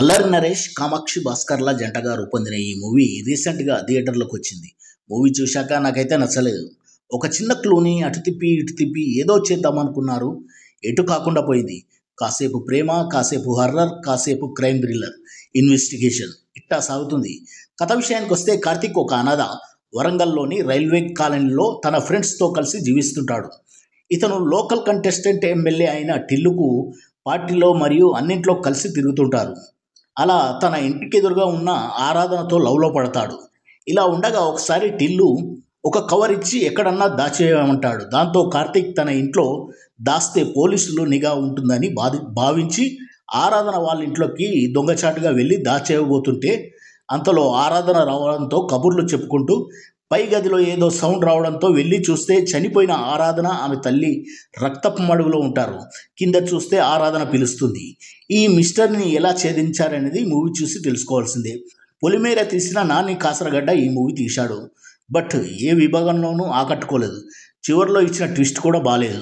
అల్లరి నరేష్, కామాక్షి భాస్కర్ల జంటగా రూపొందిన ఈ మూవీ రీసెంట్‌గా థియేటర్‌లోకి వచ్చింది. మూవీ చూశాక నాకైతే నచ్చలేదు. ఒక చిన్న క్లూని అటు తిప్పి, ఇటు తిప్పి ఏదో చేద్దామనుకున్నారు. ఎటు కాకుండా పోయింది. కాసేపు ప్రేమ, కాసేపు హర్రర్, కాసేపు క్రైమ్ థ్రిల్లర్, ఇన్వెస్టిగేషన్ ఇట్టా సాగుతుంది. కథ విషయానికొస్తే కార్తీక్ ఒక అనాథ. వరంగల్‌లోని రైల్వే కాలనీలో తన ఫ్రెండ్స్‌తో కలిసి జీవిస్తుంటాడు. ఇతను లోకల్ కంటెస్టెంట్ ఎమ్మెల్యే అయిన టిల్లుకు పార్టీలో మరియు అన్నింట్లో కలిసి తిరుగుతుంటారు. అలా తన ఇంటికెదురుగా ఉన్న ఆరాధనతో లవ్‌లో పడతాడు. ఇలా ఉండగా ఒకసారి టిల్లు ఒక కవర్ ఇచ్చి ఎక్కడన్నా దాచేయమంటాడు. దాంతో కార్తీక్ తన ఇంట్లో దాస్తే పోలీసులు నిఘా ఉంటుందని భావించి ఆరాధన వాళ్ళ ఇంట్లోకి దొంగచాటుగా వెళ్ళి దాచేయబోతుంటే అంతలో ఆరాధన రావడంతో కబుర్లు చెప్పుకుంటూ పై గదిలో ఏదో సౌండ్ రావడంతో వెళ్ళి చూస్తే చనిపోయిన ఆరాధన, ఆమె తల్లి రక్తపు మడుగులో ఉంటారు. కింద చూస్తే ఆరాధన పిలుస్తుంది. ఈ మిస్టరీని ఎలా ఛేదించారనేది మూవీ చూసి తెలుసుకోవాల్సిందే. పొలిమేర తీసిన నాని కాసరగడ్డ ఈ మూవీ తీశాడు. బట్ ఏ విభాగంలోనూ ఆకట్టుకోలేదు. చివరిలో ఇచ్చిన ట్విస్ట్ కూడా బాలేదు.